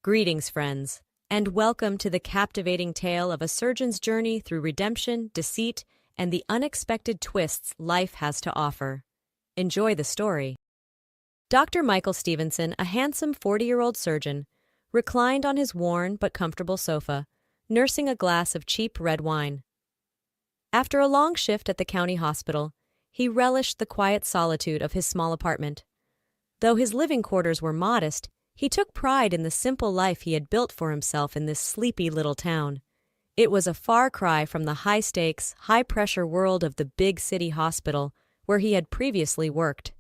Greetings, friends, and welcome to the captivating tale of a surgeon's journey through redemption, deceit, and the unexpected twists life has to offer. Enjoy the story. Dr. Michael Stevenson, a handsome 40-year-old surgeon, reclined on his worn but comfortable sofa, nursing a glass of cheap red wine. After a long shift at the county hospital, he relished the quiet solitude of his small apartment. Though his living quarters were modest, he took pride in the simple life he had built for himself in this sleepy little town. It was a far cry from the high-stakes, high-pressure world of the big city hospital where he had previously worked.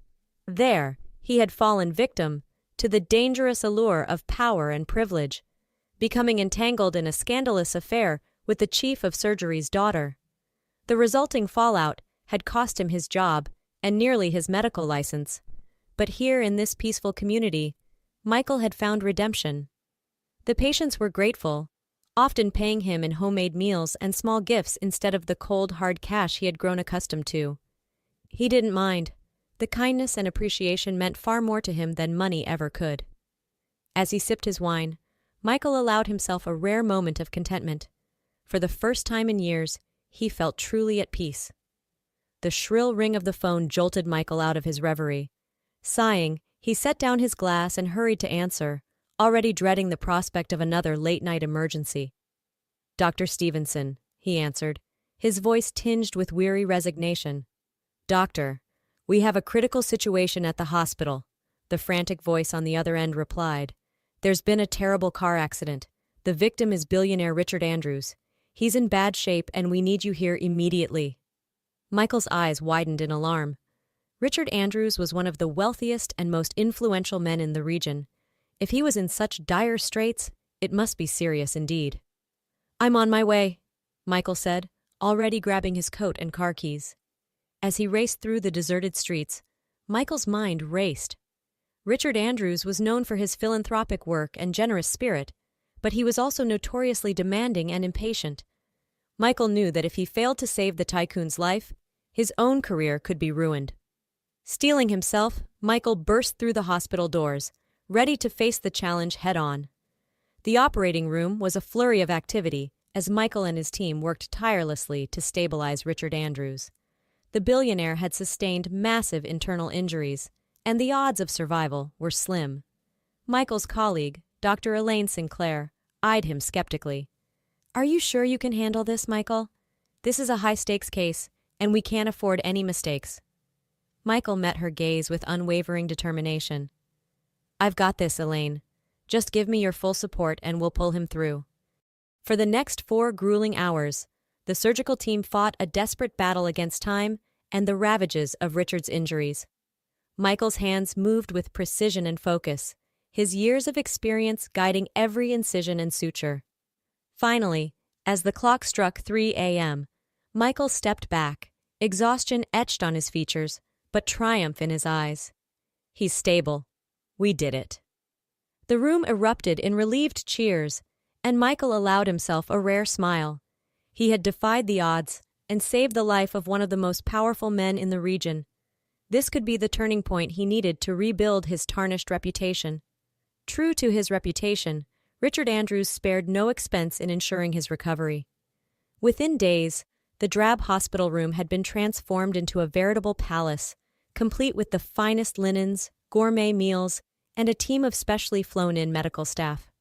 There, he had fallen victim to the dangerous allure of power and privilege, becoming entangled in a scandalous affair with the chief of surgery's daughter. The resulting fallout had cost him his job and nearly his medical license. But here in this peaceful community, Michael had found redemption. The patients were grateful, often paying him in homemade meals and small gifts instead of the cold, hard cash he had grown accustomed to. He didn't mind. The kindness and appreciation meant far more to him than money ever could. As he sipped his wine, Michael allowed himself a rare moment of contentment. For the first time in years, he felt truly at peace. The shrill ring of the phone jolted Michael out of his reverie. Sighing, he set down his glass and hurried to answer, already dreading the prospect of another late-night emergency. "Dr. Stevenson," he answered, his voice tinged with weary resignation. "Doctor, we have a critical situation at the hospital," the frantic voice on the other end replied. "There's been a terrible car accident. The victim is billionaire Richard Andrews. He's in bad shape and we need you here immediately." Michael's eyes widened in alarm. Richard Andrews was one of the wealthiest and most influential men in the region. If he was in such dire straits, it must be serious indeed. "I'm on my way," Michael said, already grabbing his coat and car keys. As he raced through the deserted streets, Michael's mind raced. Richard Andrews was known for his philanthropic work and generous spirit, but he was also notoriously demanding and impatient. Michael knew that if he failed to save the tycoon's life, his own career could be ruined. Steeling himself, Michael burst through the hospital doors, ready to face the challenge head-on. The operating room was a flurry of activity as Michael and his team worked tirelessly to stabilize Richard Andrews. The billionaire had sustained massive internal injuries, and the odds of survival were slim. Michael's colleague, Dr. Elaine Sinclair, eyed him skeptically. "Are you sure you can handle this, Michael? This is a high-stakes case, and we can't afford any mistakes." Michael met her gaze with unwavering determination. "I've got this, Elaine. Just give me your full support and we'll pull him through." For the next 4 grueling hours, the surgical team fought a desperate battle against time and the ravages of Richard's injuries. Michael's hands moved with precision and focus, his years of experience guiding every incision and suture. Finally, as the clock struck 3 a.m., Michael stepped back, exhaustion etched on his features, but triumph in his eyes. "He's stable. We did it." The room erupted in relieved cheers, and Michael allowed himself a rare smile. He had defied the odds and saved the life of one of the most powerful men in the region. This could be the turning point he needed to rebuild his tarnished reputation. True to his reputation, Richard Andrews spared no expense in ensuring his recovery. Within days, the drab hospital room had been transformed into a veritable palace, complete with the finest linens, gourmet meals, and a team of specially flown-in medical staff.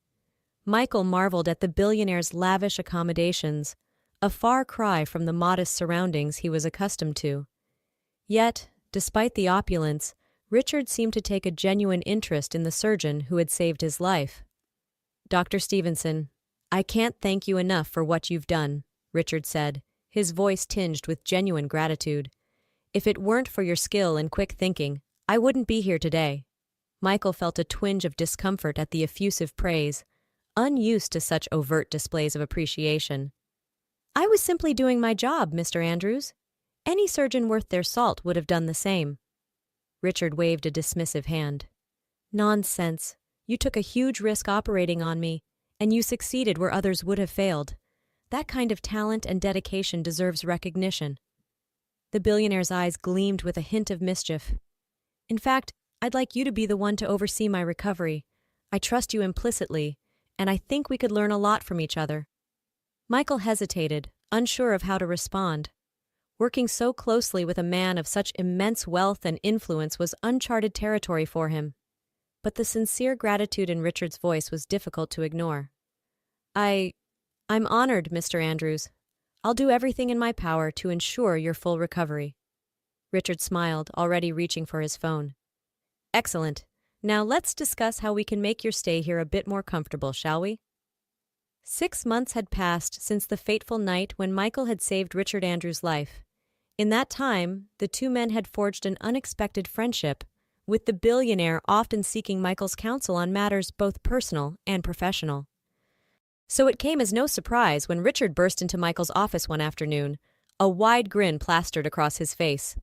Michael marveled at the billionaire's lavish accommodations, a far cry from the modest surroundings he was accustomed to. Yet, despite the opulence, Richard seemed to take a genuine interest in the surgeon who had saved his life. "Dr. Stevenson, I can't thank you enough for what you've done," Richard said, his voice tinged with genuine gratitude. "If it weren't for your skill and quick thinking, I wouldn't be here today." Michael felt a twinge of discomfort at the effusive praise, unused to such overt displays of appreciation. "I was simply doing my job, Mr. Andrews. Any surgeon worth their salt would have done the same." Richard waved a dismissive hand. "Nonsense. You took a huge risk operating on me, and you succeeded where others would have failed. That kind of talent and dedication deserves recognition." The billionaire's eyes gleamed with a hint of mischief. "In fact, I'd like you to be the one to oversee my recovery. I trust you implicitly, and I think we could learn a lot from each other." Michael hesitated, unsure of how to respond. Working so closely with a man of such immense wealth and influence was uncharted territory for him. But the sincere gratitude in Richard's voice was difficult to ignore. I'm honored, Mr. Andrews. I'll do everything in my power to ensure your full recovery." Richard smiled, already reaching for his phone. "Excellent. Now let's discuss how we can make your stay here a bit more comfortable, shall we?" 6 months had passed since the fateful night when Michael had saved Richard Andrews' life. In that time, the two men had forged an unexpected friendship, with the billionaire often seeking Michael's counsel on matters both personal and professional. So it came as no surprise when Richard burst into Michael's office one afternoon, a wide grin plastered across his face.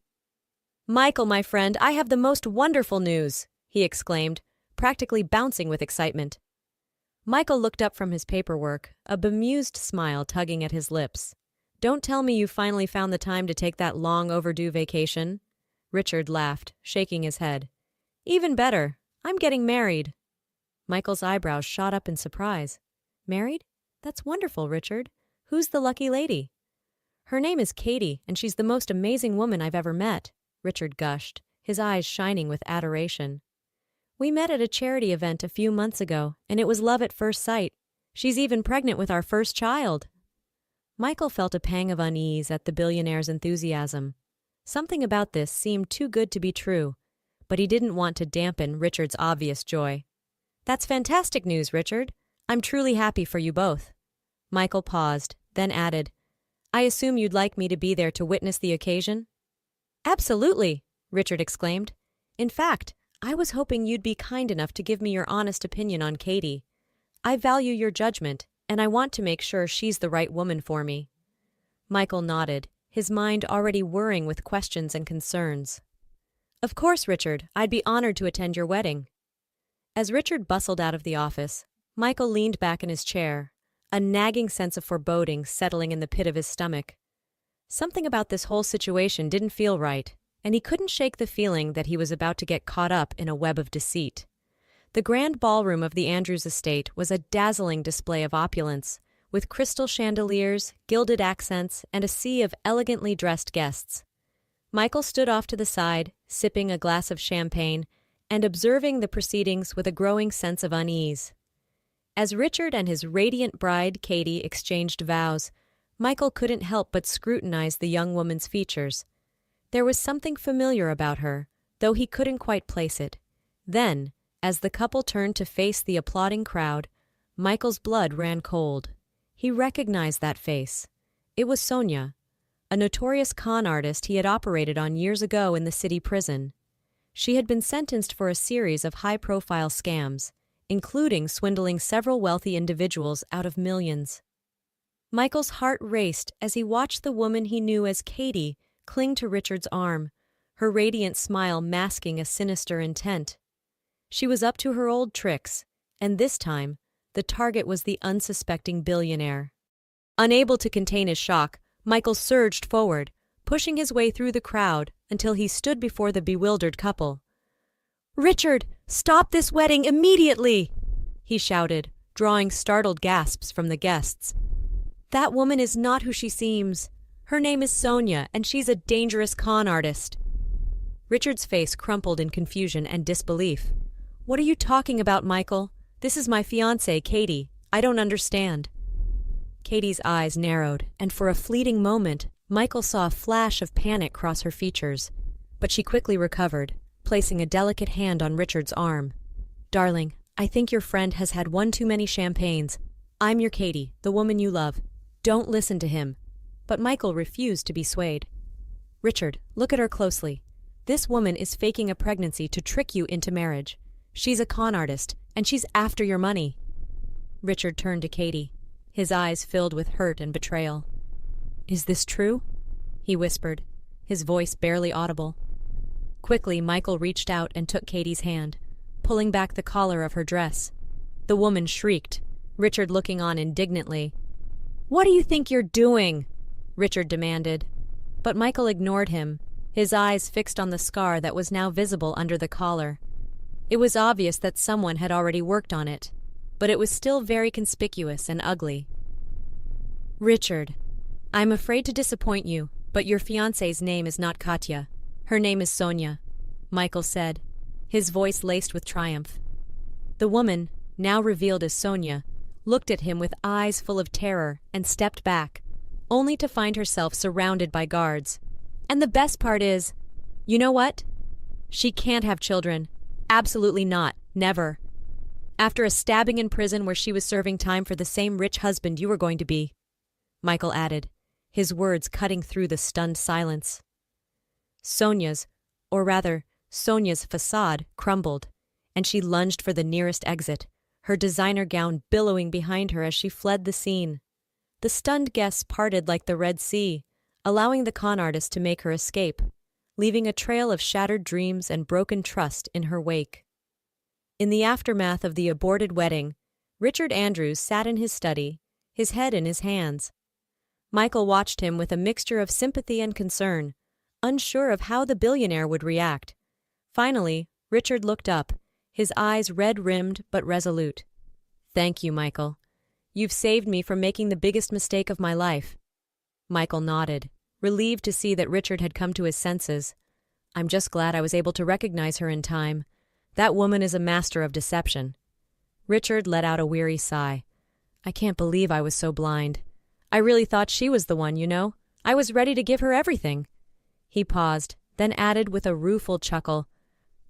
"Michael, my friend, I have the most wonderful news," he exclaimed, practically bouncing with excitement. Michael looked up from his paperwork, a bemused smile tugging at his lips. "Don't tell me you finally found the time to take that long-overdue vacation?" Richard laughed, shaking his head. "Even better. I'm getting married." Michael's eyebrows shot up in surprise. "Married? That's wonderful, Richard. Who's the lucky lady?" "Her name is Katie, and she's the most amazing woman I've ever met," Richard gushed, his eyes shining with adoration. "We met at a charity event a few months ago, and it was love at first sight. She's even pregnant with our first child." Michael felt a pang of unease at the billionaire's enthusiasm. Something about this seemed too good to be true, but he didn't want to dampen Richard's obvious joy. "That's fantastic news, Richard. I'm truly happy for you both." Michael paused, then added, "I assume you'd like me to be there to witness the occasion?" "Absolutely," Richard exclaimed. "In fact, I was hoping you'd be kind enough to give me your honest opinion on Katie. I value your judgment, and I want to make sure she's the right woman for me." Michael nodded, his mind already whirring with questions and concerns. "Of course, Richard, I'd be honored to attend your wedding." As Richard bustled out of the office, Michael leaned back in his chair, a nagging sense of foreboding settling in the pit of his stomach. Something about this whole situation didn't feel right, and he couldn't shake the feeling that he was about to get caught up in a web of deceit. The grand ballroom of the Andrews estate was a dazzling display of opulence, with crystal chandeliers, gilded accents, and a sea of elegantly dressed guests. Michael stood off to the side, sipping a glass of champagne, and observing the proceedings with a growing sense of unease. As Richard and his radiant bride, Katie, exchanged vows, Michael couldn't help but scrutinize the young woman's features. There was something familiar about her, though he couldn't quite place it. Then, as the couple turned to face the applauding crowd, Michael's blood ran cold. He recognized that face. It was Sonia, a notorious con artist he had operated on years ago in the city prison. She had been sentenced for a series of high-profile scams, including swindling several wealthy individuals out of millions. Michael's heart raced as he watched the woman he knew as Katie cling to Richard's arm, her radiant smile masking a sinister intent. She was up to her old tricks, and this time, the target was the unsuspecting billionaire. Unable to contain his shock, Michael surged forward, pushing his way through the crowd until he stood before the bewildered couple. "Richard, stop this wedding immediately!" he shouted, drawing startled gasps from the guests. "That woman is not who she seems. Her name is Sonia, and she's a dangerous con artist." Richard's face crumpled in confusion and disbelief. "What are you talking about, Michael? This is my fiancée, Katie. I don't understand." Katie's eyes narrowed, and for a fleeting moment, Michael saw a flash of panic cross her features. But she quickly recovered, placing a delicate hand on Richard's arm. "Darling, I think your friend has had one too many champagnes. I'm your Katie, the woman you love. Don't listen to him." But Michael refused to be swayed. "Richard, look at her closely. This woman is faking a pregnancy to trick you into marriage. She's a con artist, and she's after your money." Richard turned to Katie, his eyes filled with hurt and betrayal. "Is this true?" he whispered, his voice barely audible. Quickly, Michael reached out and took Katie's hand, pulling back the collar of her dress. The woman shrieked, Richard looking on indignantly. "What do you think you're doing?" Richard demanded. But Michael ignored him, his eyes fixed on the scar that was now visible under the collar. It was obvious that someone had already worked on it. but it was still very conspicuous and ugly. "Richard, I'm afraid to disappoint you, but your fiancée's name is not Katya. Her name is Sonia," Michael said, his voice laced with triumph. The woman, now revealed as Sonia, looked at him with eyes full of terror and stepped back, only to find herself surrounded by guards. "And the best part is, you know what? She can't have children. Absolutely not. Never. After a stabbing in prison where she was serving time for the same rich husband you were going to be," Michael added, his words cutting through the stunned silence. Sonia's facade crumbled, and she lunged for the nearest exit, her designer gown billowing behind her as she fled the scene. The stunned guests parted like the Red Sea, allowing the con artist to make her escape, leaving a trail of shattered dreams and broken trust in her wake. In the aftermath of the aborted wedding, Richard Andrews sat in his study, his head in his hands. Michael watched him with a mixture of sympathy and concern, unsure of how the billionaire would react. Finally, Richard looked up, his eyes red-rimmed but resolute. "Thank you, Michael. You've saved me from making the biggest mistake of my life." Michael nodded, relieved to see that Richard had come to his senses. "I'm just glad I was able to recognize her in time. That woman is a master of deception." Richard let out a weary sigh. "I can't believe I was so blind. I really thought she was the one, you know. I was ready to give her everything." He paused, then added with a rueful chuckle,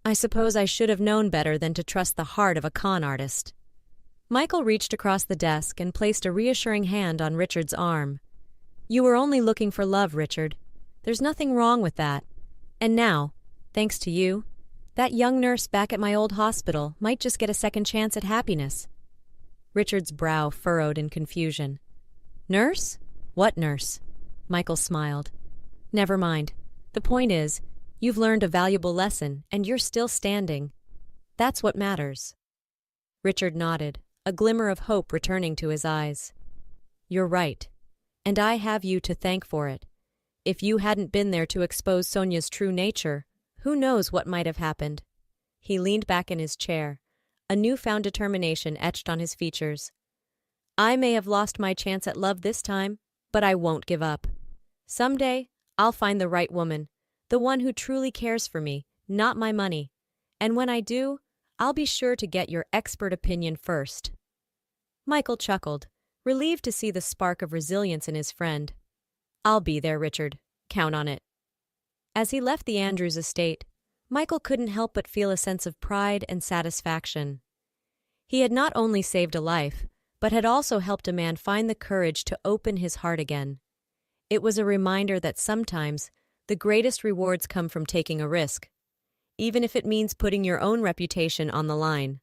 "I suppose I should have known better than to trust the heart of a con artist." Michael reached across the desk and placed a reassuring hand on Richard's arm. "You were only looking for love, Richard. There's nothing wrong with that. And now, thanks to you, that young nurse back at my old hospital might just get a second chance at happiness." Richard's brow furrowed in confusion. "Nurse? What nurse?" Michael smiled. "Never mind. The point is, you've learned a valuable lesson, and you're still standing. That's what matters." Richard nodded, a glimmer of hope returning to his eyes. "You're right, and I have you to thank for it. If you hadn't been there to expose Sonia's true nature, who knows what might have happened?" He leaned back in his chair, a newfound determination etched on his features. "I may have lost my chance at love this time, but I won't give up. Someday, I'll find the right woman, the one who truly cares for me, not my money. And when I do, I'll be sure to get your expert opinion first." Michael chuckled, relieved to see the spark of resilience in his friend. "I'll be there, Richard. Count on it." As he left the Andrews estate, Michael couldn't help but feel a sense of pride and satisfaction. He had not only saved a life, but had also helped a man find the courage to open his heart again. It was a reminder that sometimes the greatest rewards come from taking a risk, even if it means putting your own reputation on the line.